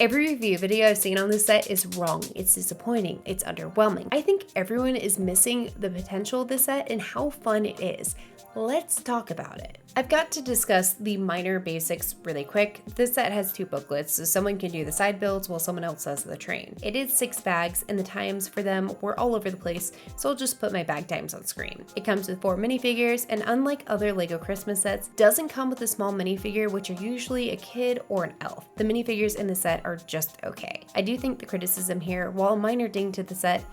Every review video I've seen on this set is wrong, it's disappointing, it's underwhelming. I think everyone is missing the potential of this set and how fun it is. Let's talk about it. I've got to discuss the minor basics really quick. This set has 2 booklets, so someone can do the side builds while someone else does the train. It is 6 bags, and the times for them were all over the place, so I'll just put my bag times on screen. It comes with 4 minifigures, and unlike other LEGO Christmas sets, doesn't come with a small minifigure, which are usually a kid or an elf. The minifigures in the set are just okay. I do think the criticism here, while a minor ding to the set,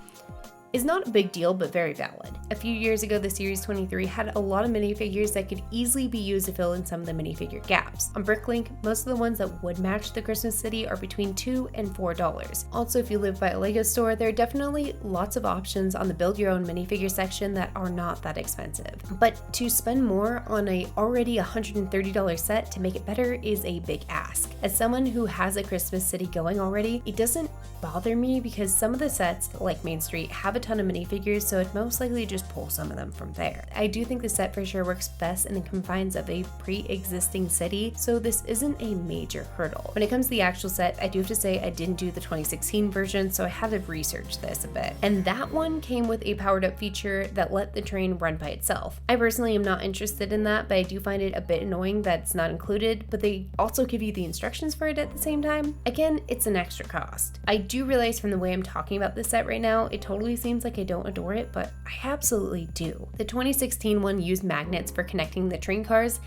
is not a big deal, but very valid. A few years ago, the Series 23 had a lot of minifigures that could easily be used to fill in some of the minifigure gaps. On Bricklink, most of the ones that would match the Christmas city are between $2 and $4. Also, if you live by a LEGO store, there are definitely lots of options on the build your own minifigure section that are not that expensive. But to spend more on a already $130 set to make it better is a big ask. As someone who has a Christmas city going already, it doesn't bother me because some of the sets, like Main Street, have a ton of minifigures, so I'd most likely just pull some of them from there. I do think the set for sure works best in the confines of a pre-existing city, so this isn't a major hurdle. When it comes to the actual set, I do have to say I didn't do the 2016 version, so I had to research this a bit. And that one came with a powered up feature that let the train run by itself. I personally am not interested in that, but I do find it a bit annoying that it's not included, but they also give you the instructions for it at the same time. Again, it's an extra cost. I do realize from the way I'm talking about this set right now, it totally seems like I don't adore it, but I absolutely do. The 2016 one used magnets for connecting the train cars.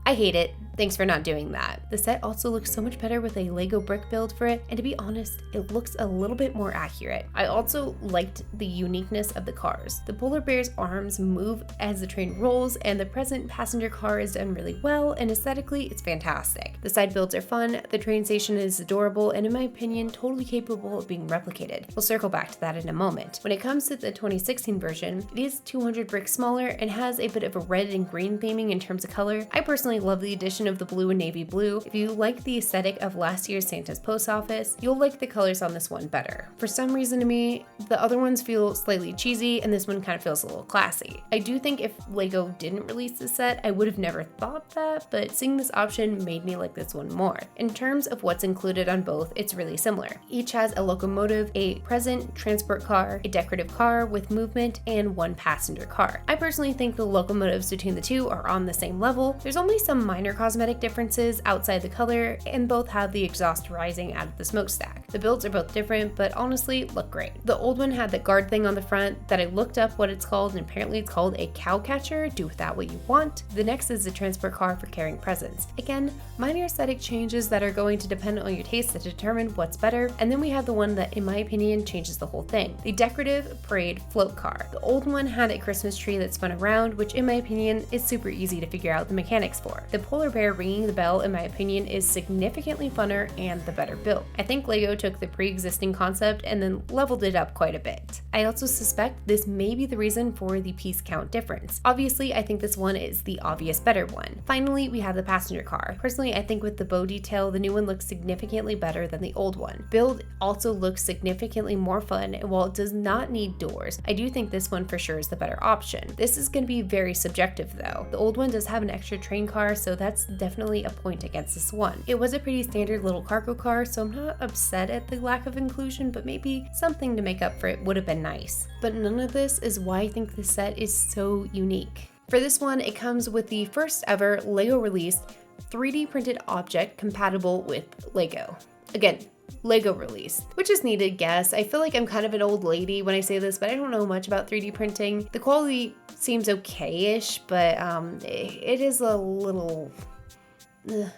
I hate it. Thanks for not doing that. The set also looks so much better with a Lego brick build for it, and to be honest, it looks a little bit more accurate. I also liked the uniqueness of the cars. The polar bear's arms move as the train rolls, and the present passenger car is done really well, and aesthetically, it's fantastic. The side builds are fun, the train station is adorable, and in my opinion, totally capable of being replicated. We'll circle back to that in a moment. When it comes to the 2016 version, it is 200 bricks smaller and has a bit of a red and green theming in terms of color. I personally love the addition of the blue and navy blue. If you like the aesthetic of last year's Santa's Post Office, you'll like the colors on this one better. For some reason to me, the other ones feel slightly cheesy and this one kind of feels a little classy. I do think if LEGO didn't release this set, I would have never thought that, but seeing this option made me like this one more. In terms of what's included on both, it's really similar. Each has a locomotive, a present transport car, a decorative car with movement, and 1 passenger car. I personally think the locomotives between the 2 are on the same level. There's only some minor cosmetic differences outside the color, and both have the exhaust rising out of the smokestack. The builds are both different, but honestly look great. The old one had that guard thing on the front that I looked up what it's called, and apparently it's called a cow catcher. Do with that what you want. The next is the transport car for carrying presents. Again, minor aesthetic changes that are going to depend on your taste to determine what's better. And then we have the one that, in my opinion, changes the whole thing. The decorative parade float car. The old one had a Christmas tree that spun around, which in my opinion is super easy to figure out the mechanics for. The polar bear ringing the bell, in my opinion, is significantly funner and the better built. I think LEGO took the pre-existing concept and then leveled it up quite a bit. I also suspect this may be the reason for the piece count difference. Obviously, I think this one is the obvious better one. Finally, we have the passenger car. Personally, I think with the bow detail, the new one looks significantly better than the old one. Build also looks significantly more fun, and while it does not need doors, I do think this one for sure is the better option. This is going to be very subjective though. The old one does have an extra train car, so that's definitely a point against this one. It was a pretty standard little cargo car, so I'm not upset at the lack of inclusion, but maybe something to make up for it would have been nice. But none of this is why I think this set is so unique. For this one, it comes with the first ever LEGO released 3D printed object compatible with LEGO. Again, LEGO release, which is needed, guess. I feel like I'm kind of an old lady when I say this, but I don't know much about 3D printing. The quality seems okay-ish, but it is a little...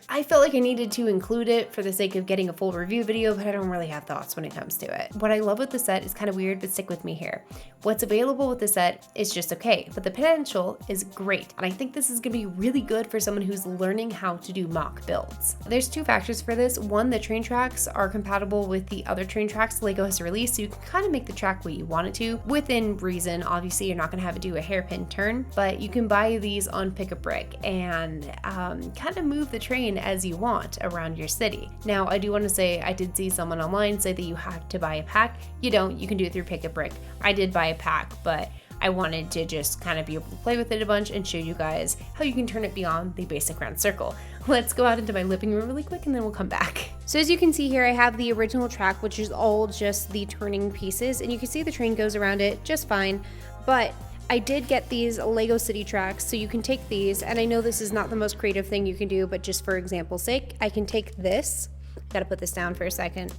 I felt like I needed to include it for the sake of getting a full review video, but I don't really have thoughts when it comes to it. What I love with the set is kind of weird, but stick with me here. What's available with the set is just okay, but the potential is great, and I think this is going to be really good for someone who's learning how to do mock builds. There's 2 factors for this. One, the train tracks are compatible with the other train tracks LEGO has released, so you can kind of make the track what you want it to, within reason. Obviously, you're not going to have it do a hairpin turn, but you can buy these on Pick a Brick and kind of move the train as you want around your city. Now, I do want to say I did see someone online say that you have to buy a pack. You don't, you can do it through Pick a Brick. I did buy a pack, but I wanted to just kind of be able to play with it a bunch and show you guys how you can turn it beyond the basic round circle. let's go out into my living room really quick and then we'll come back. So as you can see here, I have the original track, which is all just the turning pieces, and you can see the train goes around it just fine, but I did get these Lego City tracks, so you can take these, and I know this is not the most creative thing you can do, but just for example's sake, I can take this, gotta put this down for a second.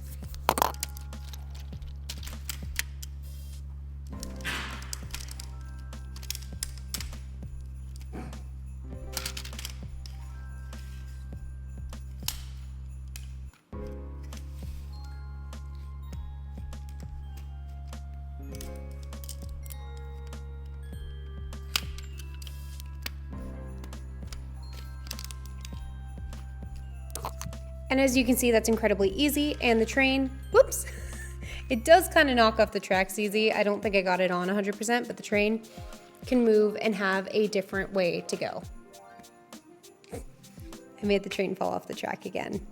And as you can see, that's incredibly easy, and the train, whoops, it does kind of knock off the tracks easy. I don't think I got it on 100%, but the train can move and have a different way to go. I made the train fall off the track again.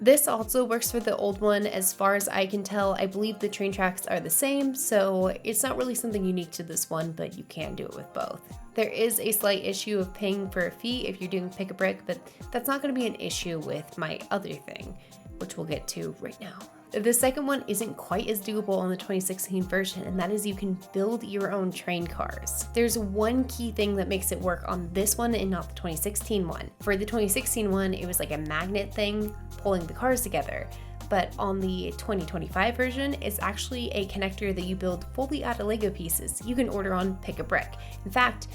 This also works for the old one. As far as I can tell, I believe the train tracks are the same, so it's not really something unique to this one, but you can do it with both. There is a slight issue of paying for a fee if you're doing pick a brick, but that's not going to be an issue with my other thing, which we'll get to right now. The second one isn't quite as doable on the 2016 version, and that is you can build your own train cars. There's one key thing that makes it work on this one and not the 2016 one. For the 2016 one, it was like a magnet thing pulling the cars together. But on the 2025 version, it's actually a connector that you build fully out of Lego pieces. You can order on Pick a Brick. In fact,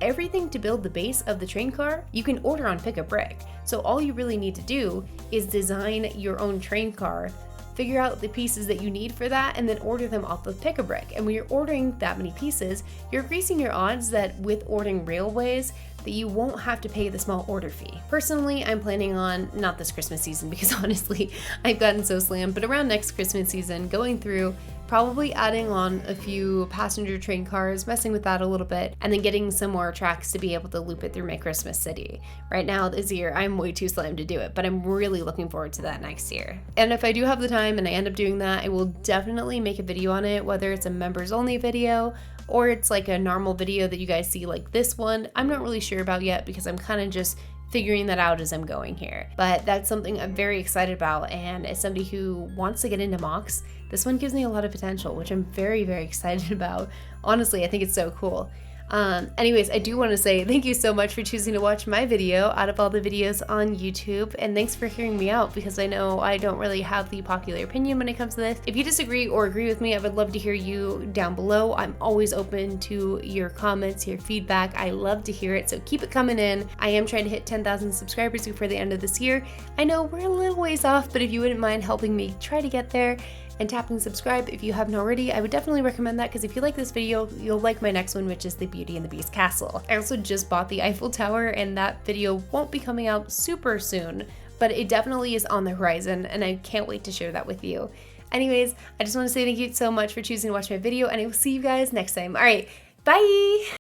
everything to build the base of the train car, you can order on Pick a Brick. So all you really need to do is design your own train car, figure out the pieces that you need for that, and then order them off of Pick a Brick. And when you're ordering that many pieces, you're increasing your odds that with ordering railways, that you won't have to pay the small order fee. Personally, I'm planning on, not this Christmas season because honestly, I've gotten so slammed, but around next Christmas season, going through, probably adding on a few passenger train cars, messing with that a little bit, and then getting some more tracks to be able to loop it through my Christmas city. Right now, this year, I'm way too slammed to do it, but I'm really looking forward to that next year. And if I do have the time and I end up doing that, I will definitely make a video on it, whether it's a members only video or it's like a normal video that you guys see like this one. I'm not really sure about yet because I'm kind of just figuring that out as I'm going here. But that's something I'm very excited about, and as somebody who wants to get into MOCs, this one gives me a lot of potential, which I'm very, very excited about. Honestly, I think it's so cool. Anyways, I do want to say thank you so much for choosing to watch my video out of all the videos on YouTube, and thanks for hearing me out because I know I don't really have the popular opinion when it comes to this. If you disagree or agree with me, I would love to hear you down below. I'm always open to your comments, your feedback. I love to hear it, so keep it coming in. I am trying to hit 10,000 subscribers before the end of this year. I know we're a little ways off, but if you wouldn't mind helping me try to get there and tapping subscribe if you haven't already, I would definitely recommend that because if you like this video, you'll like my next one, which is the Beauty and the Beast castle. I also just bought the Eiffel Tower, and that video won't be coming out super soon, but it definitely is on the horizon, and I can't wait to share that with you. Anyways, I just want to say thank you so much for choosing to watch my video, and I will see you guys next time. All right, bye!